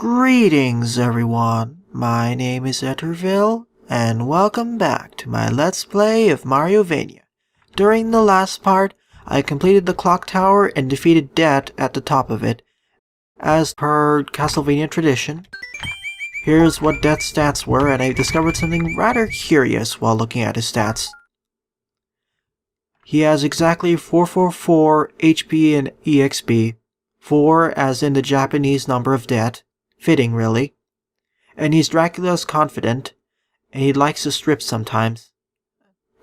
Greetings everyone, my name is Etterville, and welcome back to my Let's Play of Mariovania. During the last part, I completed the clock tower and defeated Death at the top of it. As per Castlevania tradition, here's what Death's stats were, and I discovered something rather curious while looking at his stats. He has exactly 444 HP and EXP, 4 as in the Japanese number of Death. Fitting, really. And he's Dracula's confidant, and he likes to strip sometimes.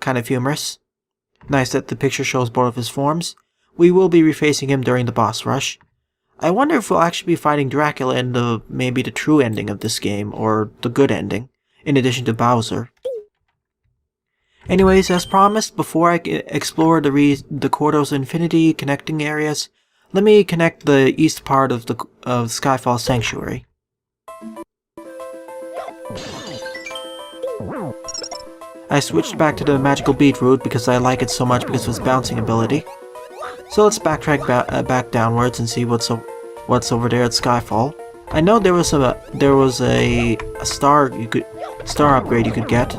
Kind of humorous. Nice that the picture shows both of his forms. We will be refacing him during the boss rush. I wonder if we'll actually be fighting Dracula in maybe the true ending of this game, or the good ending, in addition to Bowser. Anyways, as promised, before I explore the Corridors of Infinity connecting areas, let me connect the east part of Skyfall Sanctuary. I switched back to the magical beat route because I like it so much because of its bouncing ability. So let's backtrack back downwards and see what's over there at Skyfall. I know there was a star upgrade you could get.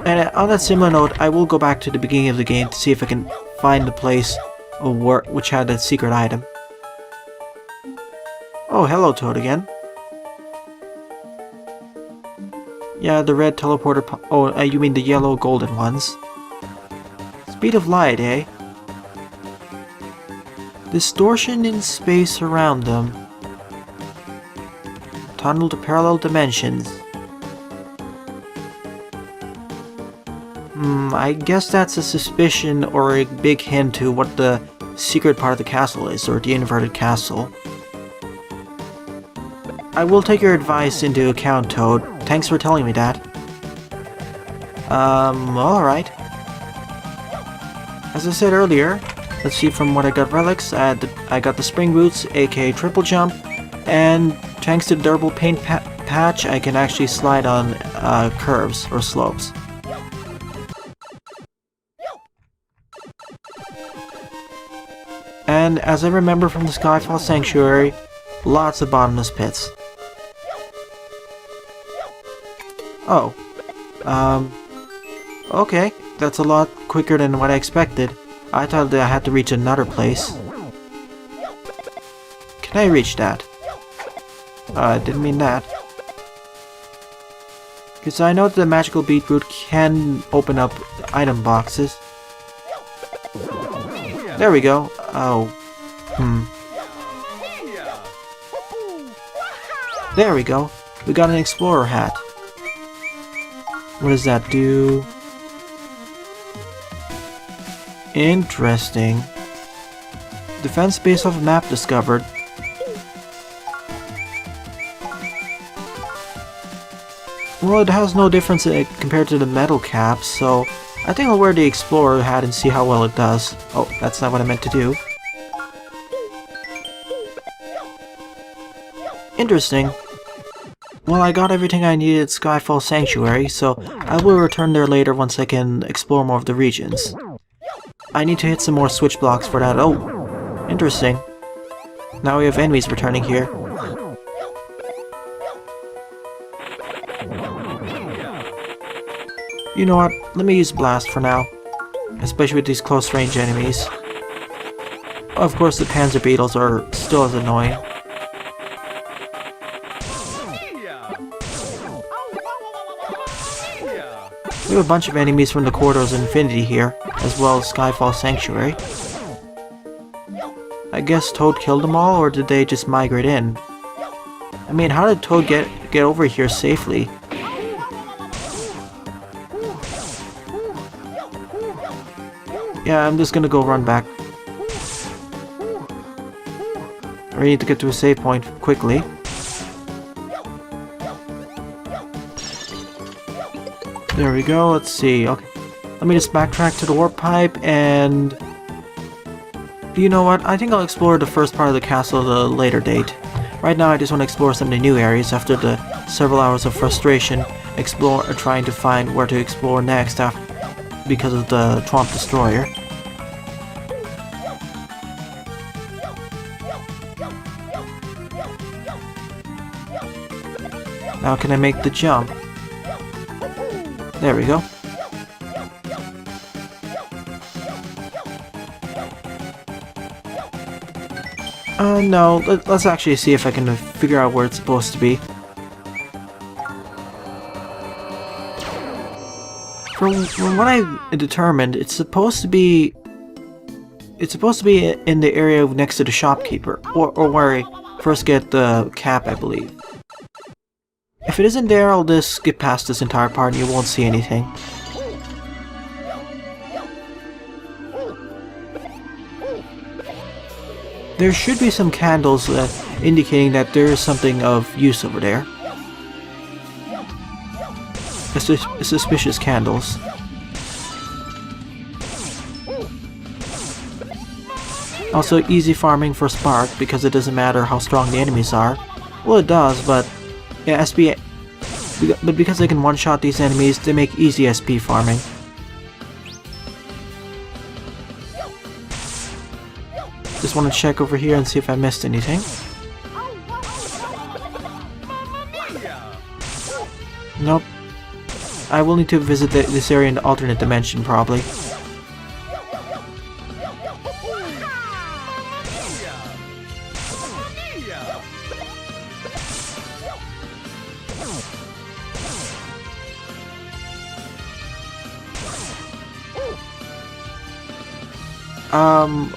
And on that similar note, I will go back to the beginning of the game to see if I can find the place which had that secret item. Oh, hello Toad again. Yeah, the red teleporter oh, you mean the yellow golden ones. Speed of light, eh? Distortion in space around them. Tunnel to parallel dimensions. I guess that's a suspicion or a big hint to what the secret part of the castle is, or the inverted castle. I will take your advice into account, Toad. Thanks for telling me that. Alright. As I said earlier, let's see from what I got relics. I got the spring boots, aka triple jump, and thanks to the durable paint patch, I can actually slide on curves or slopes. And as I remember from the Skyfall Sanctuary, lots of bottomless pits. Oh. Okay, that's a lot quicker than what I expected. I thought that I had to reach another place. Can I reach that? I didn't mean that. Because I know that the magical beetroot can open up item boxes. There we go. Oh. There we go. We got an explorer hat. What does that do? Interesting. Defense base of map discovered. Well, it has no difference compared to the metal caps, so I think I'll wear the explorer hat and see how well it does. Oh, that's not what I meant to do. Interesting. Well, I got everything I needed at Skyfall Sanctuary, so I will return there later once I can explore more of the regions. I need to hit some more switch blocks for that. Oh, interesting. Now we have enemies returning here. You know what? Let me use Blast for now. Especially with these close range enemies. Of course, the Panzer Beetles are still as annoying. We have a bunch of enemies from the Corridors of Infinity here, as well as Skyfall Sanctuary. I guess Toad killed them all, or did they just migrate in? I mean, how did Toad get over here safely? Yeah, I'm just gonna go run back. I need to get to a save point quickly. There we go, let's see, okay. Let me just backtrack to the warp pipe and... You know what, I think I'll explore the first part of the castle at a later date. Right now I just want to explore some of the new areas after the several hours of frustration trying to find where to explore next because of the Tromp Destroyer. Now can I make the jump? There we go. No, let's actually see if I can figure out where it's supposed to be. From what I determined, it's supposed to be in the area next to the shopkeeper, or where I first get the cap, I believe. If it isn't there, I'll just skip past this entire part and you won't see anything. There should be some candles indicating that there is something of use over there. Suspicious candles. Also, easy farming for Spark because it doesn't matter how strong the enemies are. Well, it does, but yeah, SP. But because they can one-shot these enemies, they make easy SP farming. Just want to check over here and see if I missed anything. Nope. I will need to visit this area in the alternate dimension, probably.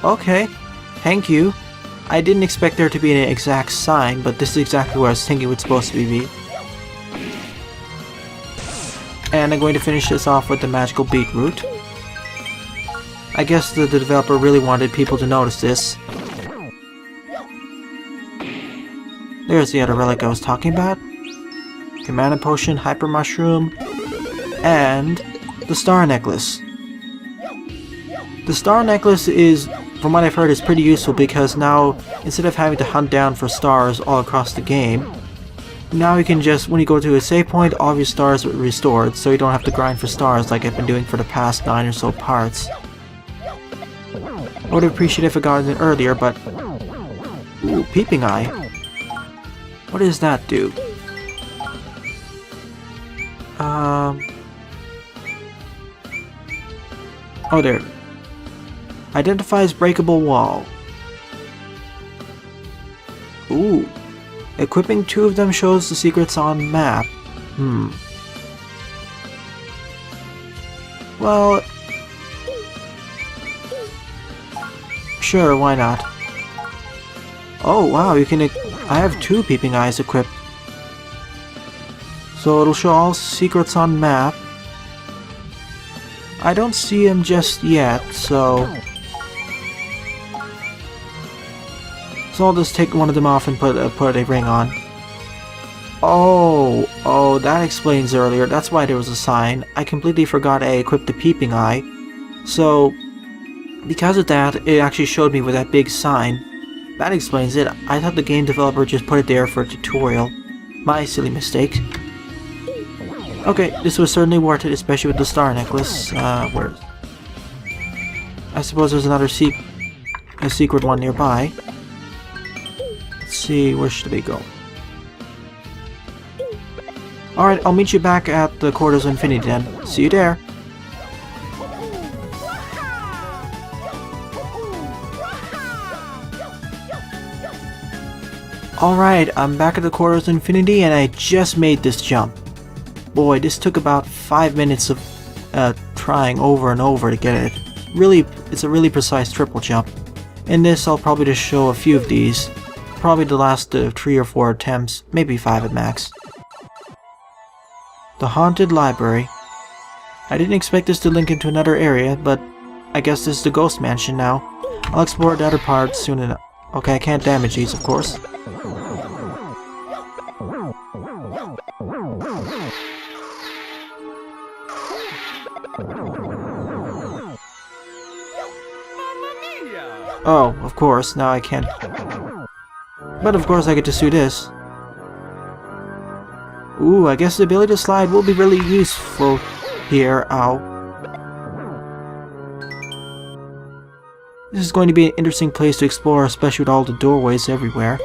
Okay. Thank you. I didn't expect there to be an exact sign, but this is exactly what I was thinking it was supposed to be. And I'm going to finish this off with the magical beetroot. I guess the developer really wanted people to notice this. There's the other relic I was talking about. Mana potion, hyper mushroom, and the star necklace. The star necklace is, from what I've heard, is pretty useful because now, instead of having to hunt down for stars all across the game, now you can just, when you go to a save point, all of your stars are restored, so you don't have to grind for stars like I've been doing for the past 9 or so parts. I would have appreciated if I got it earlier, but... Ooh, peeping eye. What does that do? Oh, there. Identifies breakable wall. Ooh. Equipping 2 of them shows the secrets on map. Well... Sure, why not? Oh, wow, you can... I have 2 peeping eyes equipped. So it'll show all secrets on map. I don't see them just yet, so... So I'll just take one of them off and put a ring on. Oh, that explains earlier. That's why there was a sign. I completely forgot I equipped the peeping eye. So, because of that, it actually showed me with that big sign. That explains it. I thought the game developer just put it there for a tutorial. My silly mistake. Okay, this was certainly worth it, especially with the star necklace. Where? I suppose there's another a secret one nearby. Let's see, where should we go? Alright, I'll meet you back at the Quarters of Infinity then. See you there! Alright, I'm back at the Quarters of Infinity and I just made this jump. Boy, this took about 5 minutes of trying over and over to get it. Really, it's a really precise triple jump. In this, I'll probably just show a few of these. Probably the last 3 or 4 attempts, maybe 5 at max. The Haunted Library. I didn't expect this to link into another area, but I guess this is the Ghost Mansion now. I'll explore the other parts soon enough. Okay, I can't damage these, of course. Oh, of course, now I can't. But of course I get to do this. Ooh, I guess the ability to slide will be really useful here. Ow. This is going to be an interesting place to explore, especially with all the doorways everywhere.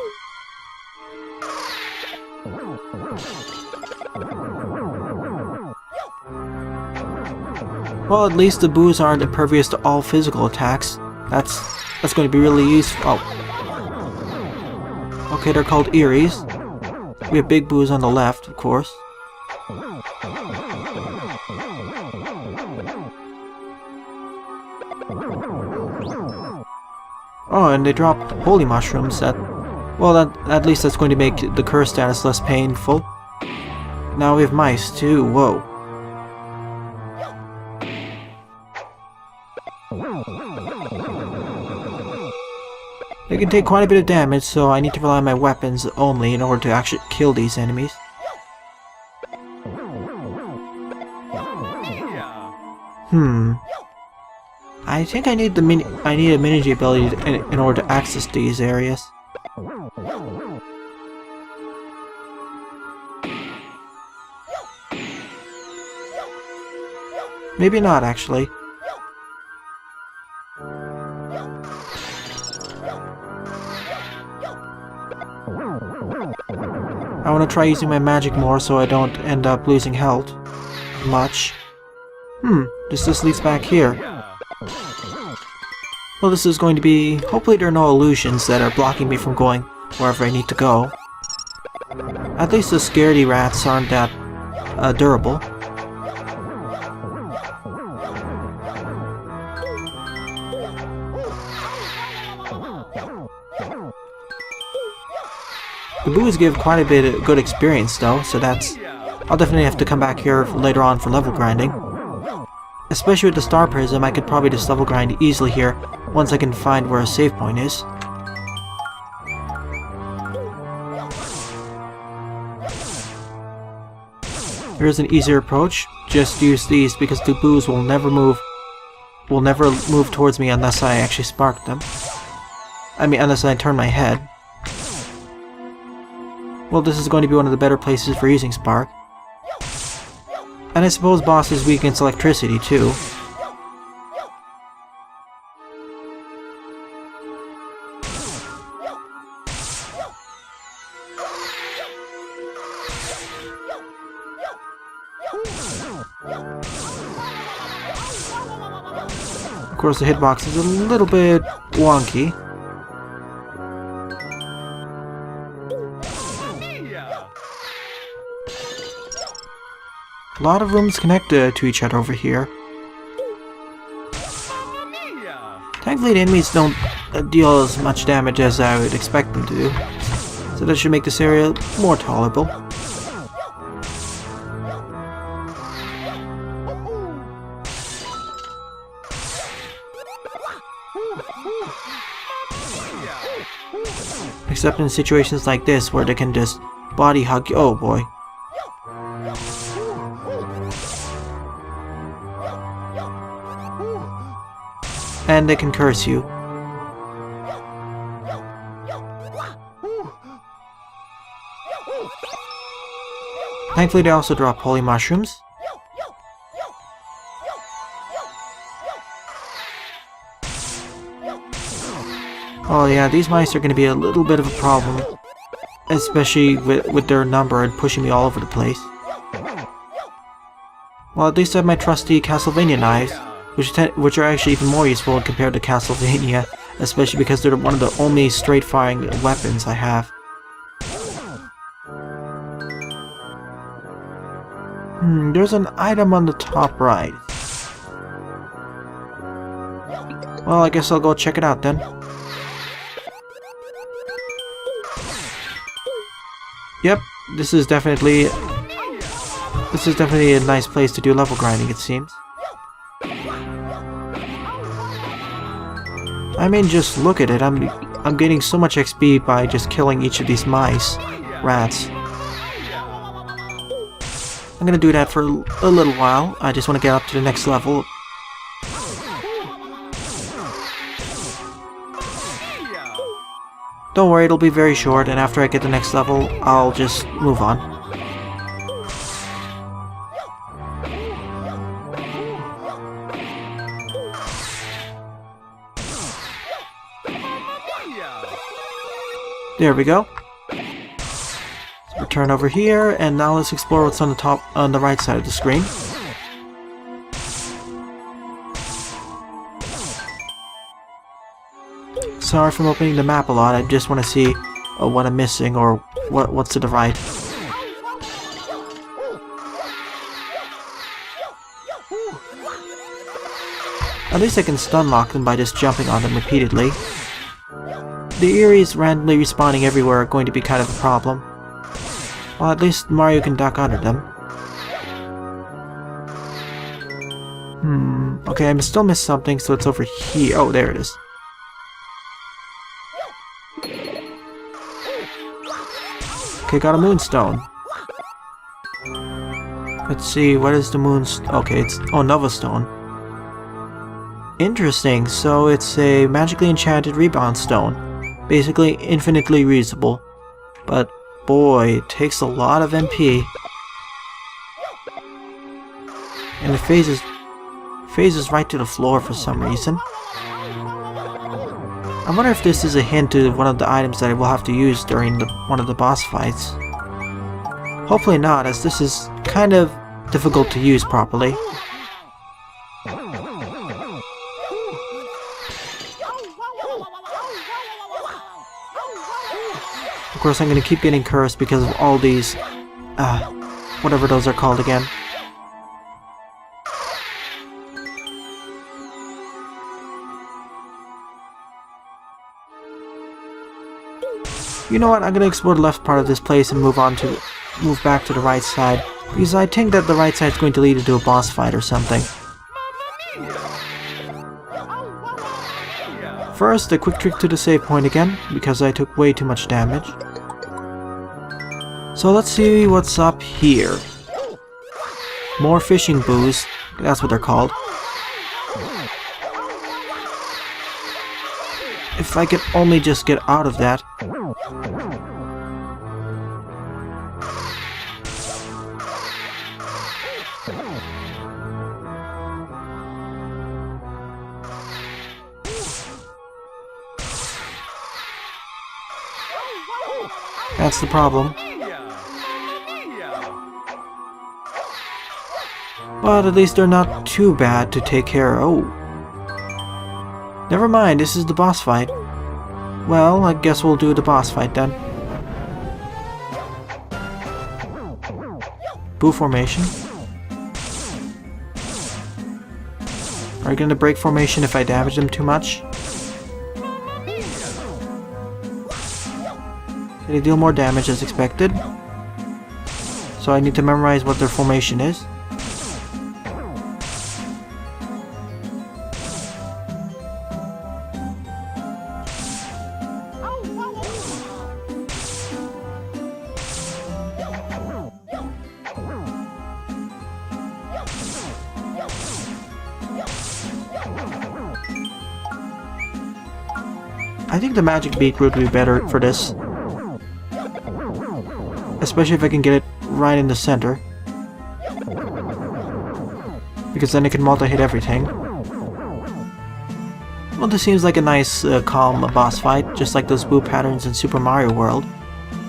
Well, at least the boos aren't impervious to all physical attacks. That's going to be really useful. Oh. Okay, they're called Eeries. We have big boos on the left, of course. Oh, and they drop holy mushrooms. Well, at least that's going to make the curse status less painful. Now we have mice too. Whoa. They can take quite a bit of damage, so I need to rely on my weapons only in order to actually kill these enemies. I think I need a mini ability in order to access these areas. Maybe not, actually. I want to try using my magic more so I don't end up losing health much. This leads back here. Well, this is going to be... Hopefully there are no illusions that are blocking me from going wherever I need to go. At least the scaredy rats aren't that durable. The boos give quite a bit of good experience though, so that's... I'll definitely have to come back here later on for level grinding. Especially with the star prism, I could probably just level grind easily here once I can find where a save point is. Here's an easier approach. Just use these because the boos will never move towards me unless I actually spark them. I mean, unless I turn my head. Well, this is going to be one of the better places for using spark. And I suppose boss is weak against electricity, too. Of course, the hitbox is a little bit wonky. A lot of rooms connect to each other over here. Thankfully the enemies don't deal as much damage as I would expect them to do, so that should make this area more tolerable. Except in situations like this where they can just body hug you. Oh boy. And they can curse you. Thankfully they also drop holy mushrooms. Oh yeah, these mice are going to be a little bit of a problem. Especially with their number and pushing me all over the place. Well, at least I have my trusty Castlevania knives. Which are actually even more useful compared to Castlevania, especially because they're one of the only straight-firing weapons I have. There's an item on the top right. Well, I guess I'll go check it out then. Yep, this is definitely a nice place to do level grinding, it seems. I mean, just look at it. I'm getting so much XP by just killing each of these rats. I'm gonna do that for a little while. I just want to get up to the next level. Don't worry, it'll be very short, and after I get the next level, I'll just move on. There we go. So we're turn over here, and now let's explore what's on the right side of the screen. Sorry if I'm opening the map a lot, I just want to see what I'm missing or what's to the right. At least I can stun lock them by just jumping on them repeatedly. The Eeries randomly respawning everywhere are going to be kind of a problem. Well, at least Mario can duck under them. Okay, I still missed something, so it's over here. Oh, there it is. Okay, got a moonstone. Let's see, what is the moonstone? Okay, it's... oh, Nova Stone. Interesting, so it's a magically enchanted rebound stone. Basically infinitely reusable. But boy, it takes a lot of MP. And it phases right to the floor for some reason. I wonder if this is a hint to one of the items that I will have to use during one of the boss fights. Hopefully not, as this is kind of difficult to use properly. Of course, I'm going to keep getting cursed because of all these, whatever those are called again. You know what, I'm going to explore the left part of this place and move back to the right side, because I think that the right side is going to lead into a boss fight or something. First, a quick trip to the save point again, because I took way too much damage. So let's see what's up here. More fishing boos, that's what they're called. If I could only just get out of that. That's the problem. But at least they're not too bad to take care of. Oh. Never mind, this is the boss fight. Well, I guess we'll do the boss fight then. Boo formation. Are you gonna break formation if I damage them too much? They deal more damage as expected. So I need to memorize what their formation is. I think the magic beat would be better for this. Especially if I can get it right in the center. Because then it can multi-hit everything. Well, this seems like a nice, calm boss fight, just like those boo patterns in Super Mario World.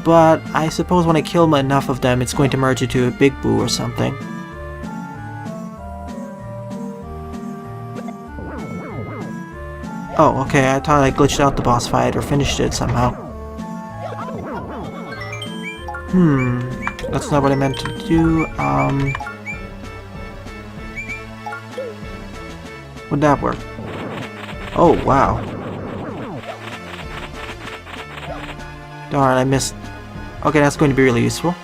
But I suppose when I kill enough of them, it's going to merge into a big boo or something. Oh, okay, I thought I glitched out the boss fight or finished it somehow. That's not what I meant to do. Would that work? Oh, wow. Darn, I missed. Okay, that's going to be really useful.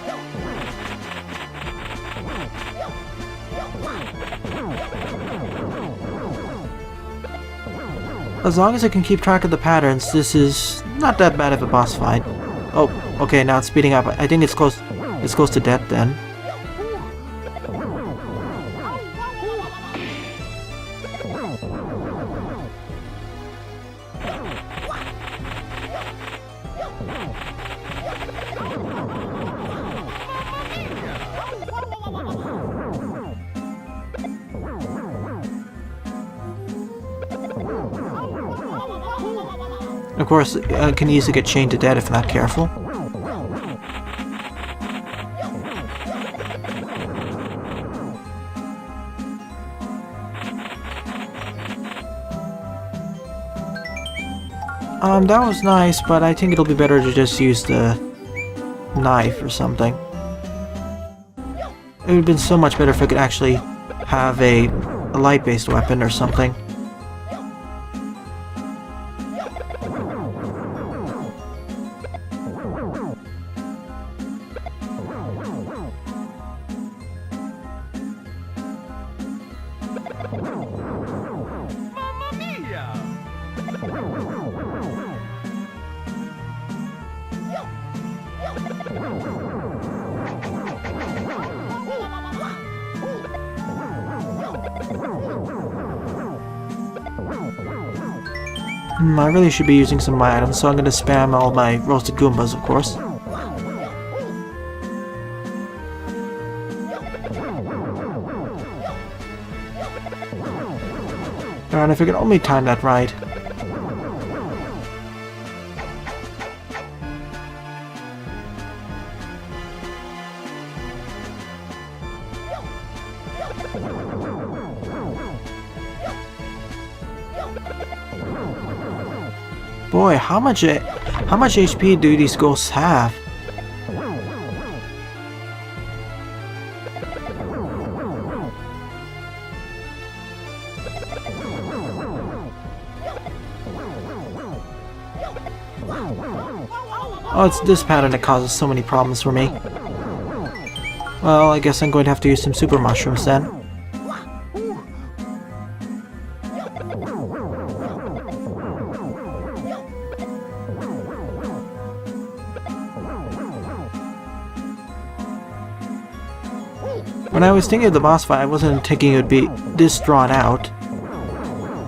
As long as I can keep track of the patterns, this is not that bad of a boss fight. Oh, okay, now it's speeding up. I think it's close to death then. Of course, I can easily get chained to death if not careful. That was nice, but I think it'll be better to just use the knife or something. It would have been so much better if I could actually have a light-based weapon or something. I really should be using some of my items, so I'm going to spam all my roasted Goombas, of course. And if I could only time that right. Boy, how much HP do these ghosts have? Oh, it's this pattern that causes so many problems for me. Well, I guess I'm going to have to use some super mushrooms then. When I was thinking of the boss fight, I wasn't thinking it would be this drawn out.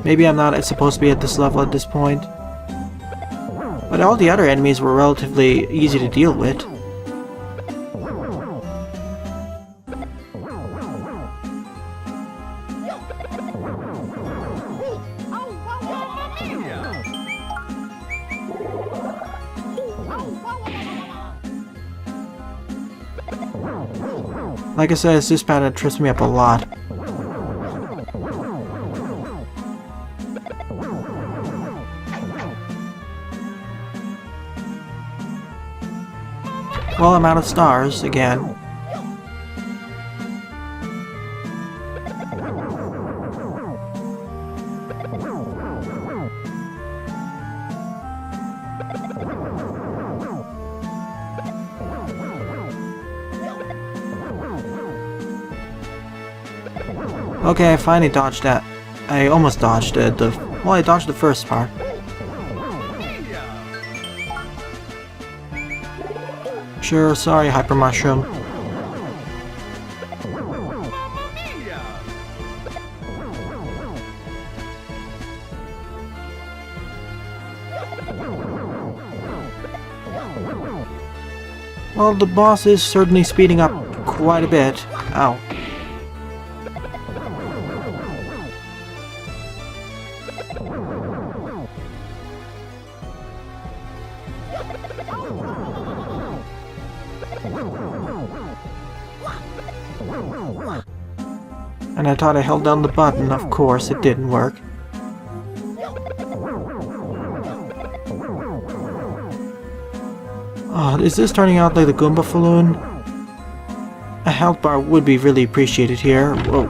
Maybe I'm not supposed to be at this level at this point. But all the other enemies were relatively easy to deal with. Like I said, it's this pattern that trips me up a lot. Well, I'm out of stars again. Okay, I finally dodged that. I almost dodged it. Well, I dodged the first part. Sure, sorry, Hyper Mushroom. Well, the boss is certainly speeding up quite a bit. Ow. And I thought I held down the button, of course, it didn't work. Oh, is this turning out like the Goomba Falloon? A health bar would be really appreciated here. Whoa.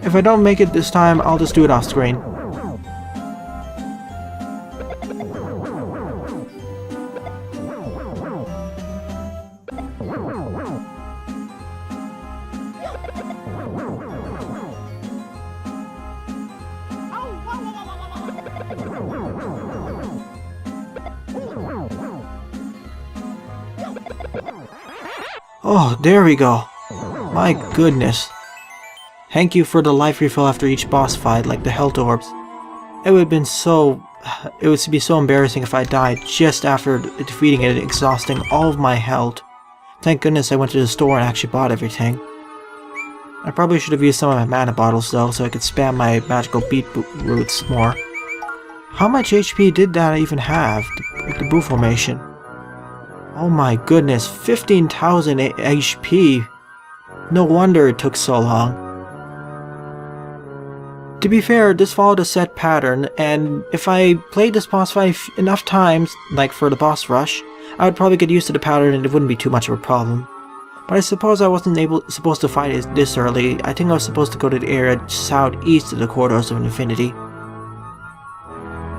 If I don't make it this time, I'll just do it off screen. Oh, there we go. My goodness. Thank you for the life refill after each boss fight, like the health orbs. It would be so embarrassing if I died just after defeating it, exhausting all of my health. Thank goodness I went to the store and actually bought everything. I probably should have used some of my mana bottles though, so I could spam my magical beetroots more. How much HP did that even have, the Boo formation? Oh my goodness, 15,000 HP! No wonder it took so long. To be fair, this followed a set pattern, and if I played this boss fight enough times, like for the boss rush, I would probably get used to the pattern and it wouldn't be too much of a problem. But I suppose I wasn't supposed to fight it this early. I think I was supposed to go to the area southeast of the Corridors of Infinity.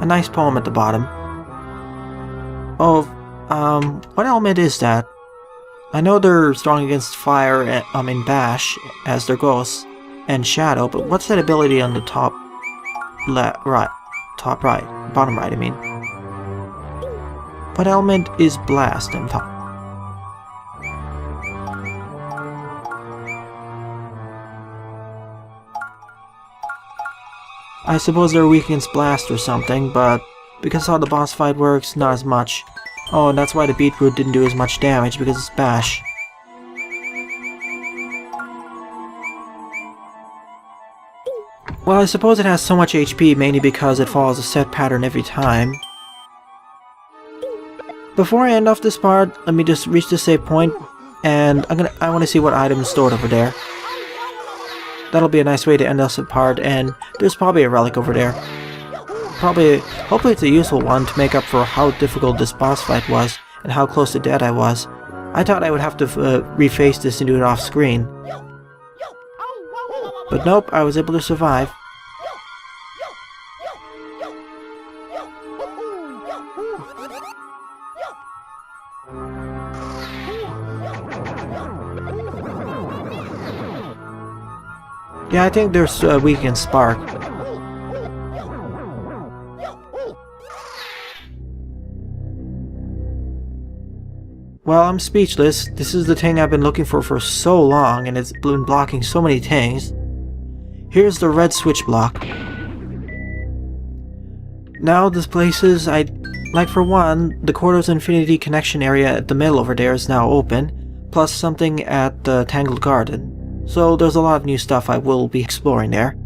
A nice poem at the bottom. Oh, what element is that? I know they're strong against fire in Bash, as their ghosts, and Shadow, but what's that ability on the top right? Bottom right, I mean. What element is Blast on top? I suppose they're weak against Blast or something, but because how the boss fight works, not as much. Oh, and that's why the beetroot didn't do as much damage, because it's Bash. Well, I suppose it has so much HP mainly because it follows a set pattern every time. Before I end off this part, let me just reach the save point, and I want to see what item is stored over there. That'll be a nice way to end this part, and there's probably a relic over there. Hopefully it's a useful one to make up for how difficult this boss fight was, and how close to death I was. I thought I would have to reface this and do it off screen. But nope, I was able to survive. Yeah, I think there's weak in Spark. Well, I'm speechless. This is the thing I've been looking for so long, and it's been blocking so many things. Here's the red switch block. Now the places like for one, the Corridors of Infinity connection area at the middle over there is now open, plus something at the Tangled Garden. So there's a lot of new stuff I will be exploring there.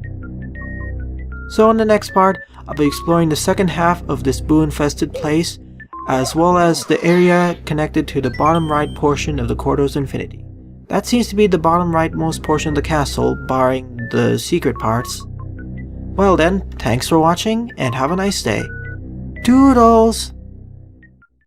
So in the next part, I'll be exploring the second half of this boo-infested place, as well as the area connected to the bottom right portion of the Corridors of Infinity. That seems to be the bottom rightmost portion of the castle, barring the secret parts. Well then, thanks for watching, and have a nice day. Toodles!